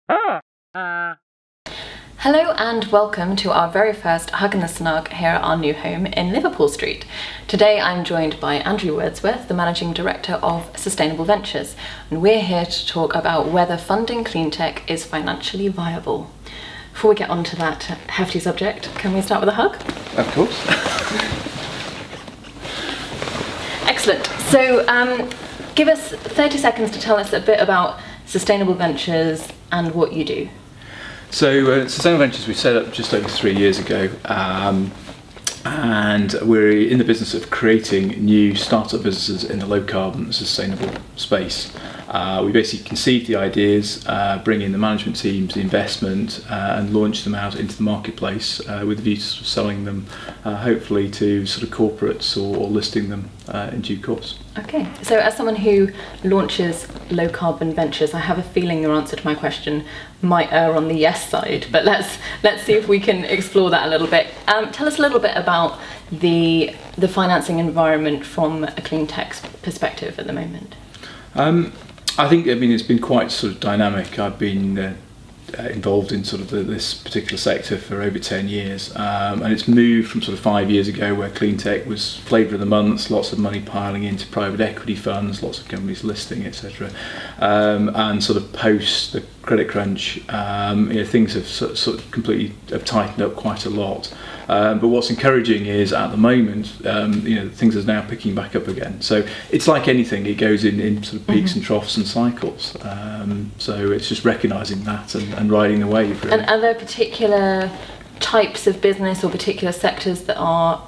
Hello and welcome to our very first Hug in the Snug here at our new home in Liverpool Street. Today I'm joined by Andrew Wordsworth, the Managing Director of Sustainable Ventures, and we're here to talk about whether funding Cleantech is financially viable. Before we get on to that hefty subject, can we start with a hug? Of course. Excellent. So give us 30 seconds to tell us a bit about Sustainable Ventures and what you do. So Sustainable Ventures we set up just over 3 years ago, and we're in the business of creating new startup businesses in the low carbon sustainable space. We basically conceived the ideas, bring in the management teams, the investment, and launch them out into the marketplace with the view to sort of selling them hopefully to sort of corporates or listing them in due course. Okay, so as someone who launches low carbon ventures, I have a feeling your answer to my question might err on the yes side, but let's see if we can explore that a little bit. Tell us a little bit about the financing environment from a Cleantech perspective at the moment. I think it's been quite sort of dynamic. I've been involved in sort of this particular sector for over 10 years, and it's moved from sort of 5 years ago where Cleantech was flavour of the month, lots of money piling into private equity funds, lots of companies listing, etc. And sort of post the credit crunch, things have sort of completely have tightened up quite a lot. But what's encouraging is at the moment, things are now picking back up again. So it's like anything; it goes in sort of peaks and troughs and cycles. So it's just recognising that and riding the wave. Really. And are there particular types of business or particular sectors that are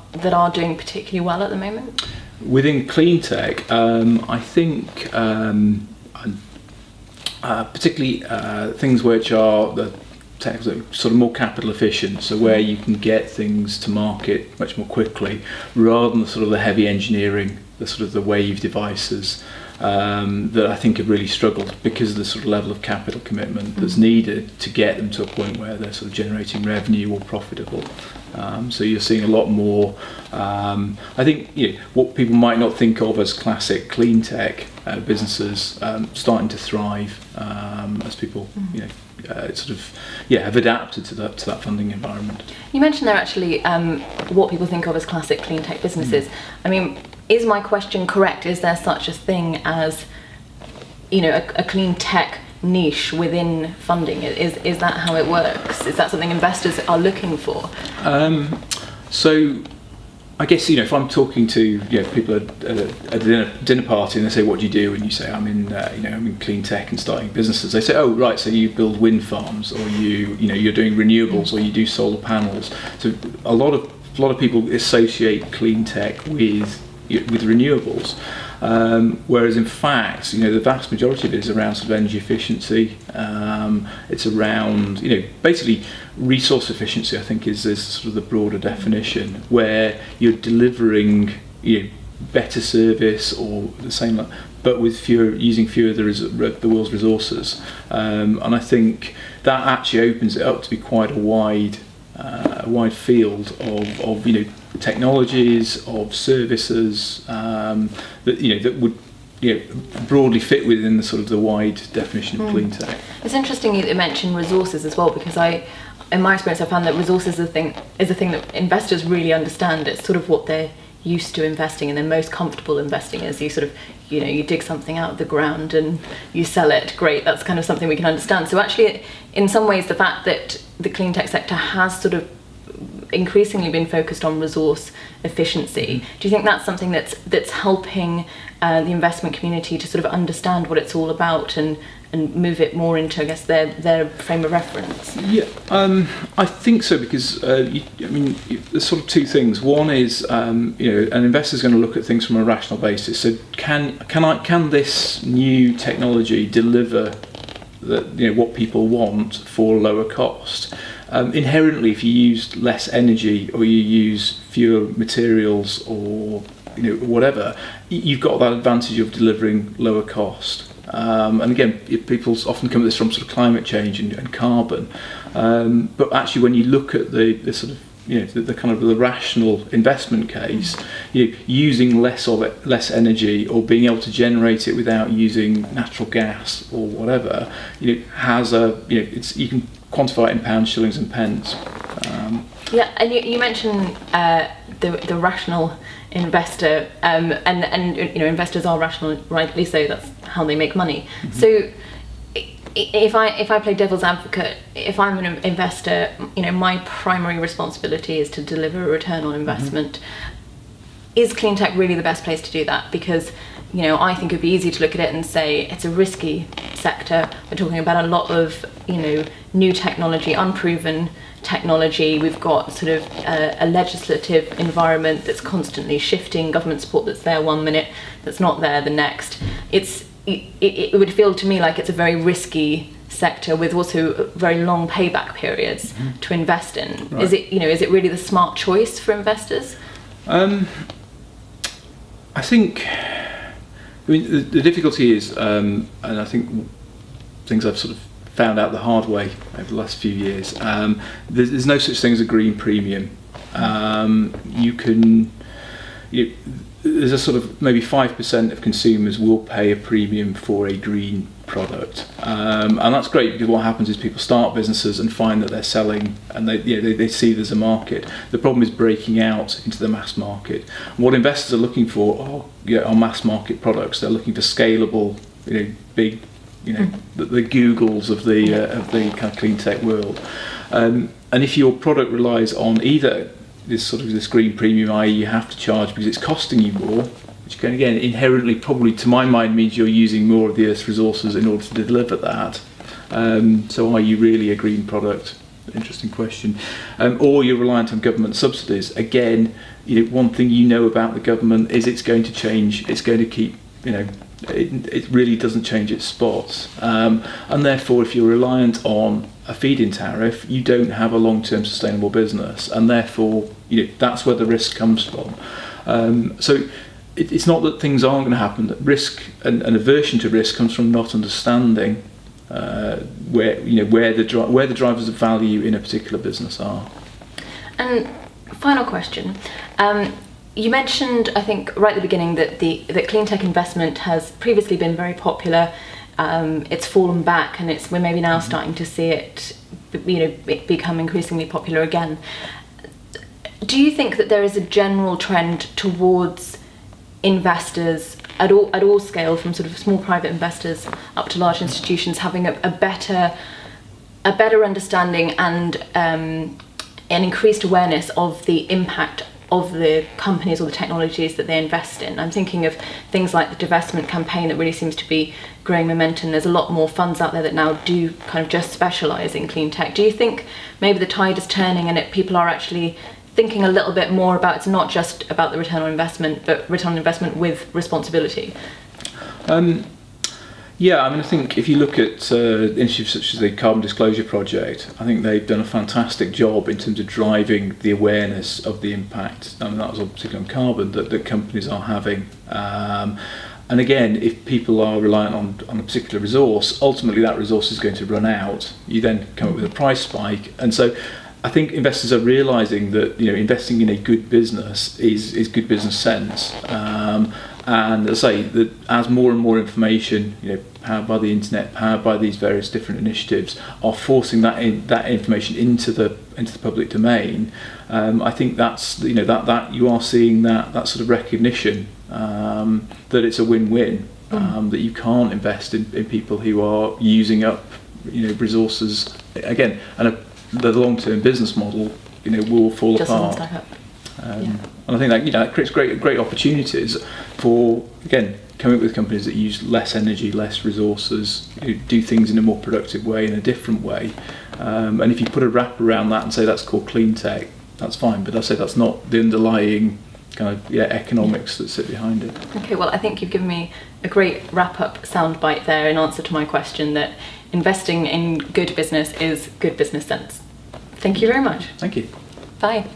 doing particularly well at the moment? Within Cleantech, I think particularly things which are the sort of more capital efficient, so where you can get things to market much more quickly rather than sort of the heavy engineering, the sort of the wave devices that I think have really struggled because of the sort of level of capital commitment that's needed to get them to a point where they're sort of generating revenue or profitable. So you're seeing a lot more, I think, what people might not think of as classic Cleantech businesses starting to thrive as people, have adapted to that funding environment. You mentioned there actually what people think of as classic Cleantech businesses. I mean, is my question correct? Is there such a thing as, a Cleantech niche within funding? Is that how it works? Is that something investors are looking for? So I guess if I'm talking to people at a dinner party and they say, what do you do? And you say, I'm in Cleantech and starting businesses. They say, oh right, so you build wind farms, or you're doing renewables, or you do solar panels. So a lot of people associate Cleantech with renewables, whereas in fact the vast majority of it is around sort of energy efficiency. It's around basically resource efficiency. I think is sort of the broader definition, where you're delivering better service or the same, but with using fewer of the world's resources, and I think that actually opens it up to be quite a wide field of technologies, of services that would broadly fit within the sort of the wide definition of Cleantech. It's interesting you mentioned resources as well, because in my experience, I found that resources is a thing that investors really understand. It's sort of what they're used to investing in, they're most comfortable investing as you sort of you dig something out of the ground and you sell it. Great, that's kind of something we can understand. So actually, in some ways, the fact that the Cleantech sector has sort of increasingly been focused on resource efficiency, do you think that's something that's helping the investment community to sort of understand what it's all about and move it more into, I guess, their frame of reference? Yeah, I think so, because there's sort of two things. One is an investor's going to look at things from a rational basis. So can this new technology deliver what people want for lower cost? Inherently, if you use less energy or you use fewer materials or whatever, you've got that advantage of delivering lower cost. And again, people often come at this from sort of climate change and carbon, but actually when you look at the sort of the kind of the rational investment case, using less energy, or being able to generate it without using natural gas or whatever, has you can quantify it in pounds, shillings, and pence. And you mentioned the rational investor, and investors are rational, rightly so. That's how they make money. Mm-hmm. So if I play devil's advocate, if I'm an investor, my primary responsibility is to deliver a return on investment. Mm-hmm. Is Cleantech really the best place to do that? Because I think it'd be easy to look at it and say it's a risky sector. We're talking about a lot of new technology, unproven technology. We've got sort of a legislative environment that's constantly shifting, government support that's there one minute, that's not there the next. It would feel to me like it's a very risky sector with also very long payback periods mm-hmm. to invest in. Right. Is it really the smart choice for investors? I think. The difficulty is, and I think things I've sort of found out the hard way over the last few years. There's no such thing as a green premium. There's a sort of maybe 5% of consumers will pay a premium for a green product, and that's great, because what happens is people start businesses and find that they're selling, and they see there's a market. The problem is breaking out into the mass market. And what investors are looking for are mass market products. They're looking for scalable, big, the Googles of the kind of clean tech world. And if your product relies on either this green premium, i.e. you have to charge because it's costing you more, which can again inherently probably to my mind means you're using more of the Earth's resources in order to deliver that. So are you really a green product? Interesting question. Or you're reliant on government subsidies. Again, one thing about the government is it's going to change. It's going to keep, it really doesn't change its spots. And therefore, if you're reliant on a feed-in tariff, you don't have a long-term sustainable business, and therefore, that's where the risk comes from. So it's not that things aren't going to happen. That risk and aversion to risk comes from not understanding where the drivers of value in a particular business are. And final question. You mentioned, I think, right at the beginning that that clean tech investment has previously been very popular. It's fallen back, and we're maybe now starting to see it, become increasingly popular again. Do you think that there is a general trend towards investors at all scale, from sort of small private investors up to large institutions, having a better understanding and an increased awareness of the impact of the companies or the technologies that they invest in? I'm thinking of things like the divestment campaign that really seems to be growing momentum. There's a lot more funds out there that now do kind of just specialise in clean tech. Do you think maybe the tide is turning and people are actually thinking a little bit more about, it's not just about the return on investment, but return on investment with responsibility? I think if you look at initiatives such as the Carbon Disclosure Project, I think they've done a fantastic job in terms of driving the awareness of the impact, and that was particularly on carbon, that companies are having. And again, if people are reliant on a particular resource, ultimately that resource is going to run out. You then come up with a price spike, and so I think investors are realising that investing in a good business is good business sense. And as I say, that as more and more information, powered by the internet, powered by these various different initiatives, are forcing that information into the public domain, I think that's that you are seeing that sort of recognition that it's a win-win, that you can't invest in people who are using up resources again, and the long-term business model will fall apart. And I think that creates great opportunities for, again, coming up with companies that use less energy, less resources, do things in a more productive way, in a different way. And if you put a wrap around that and say that's called clean tech, that's fine. But I say that's not the underlying kind of economics that sit behind it. Okay, well, I think you've given me a great wrap-up soundbite there in answer to my question that investing in good business is good business sense. Thank you very much. Thank you. Bye.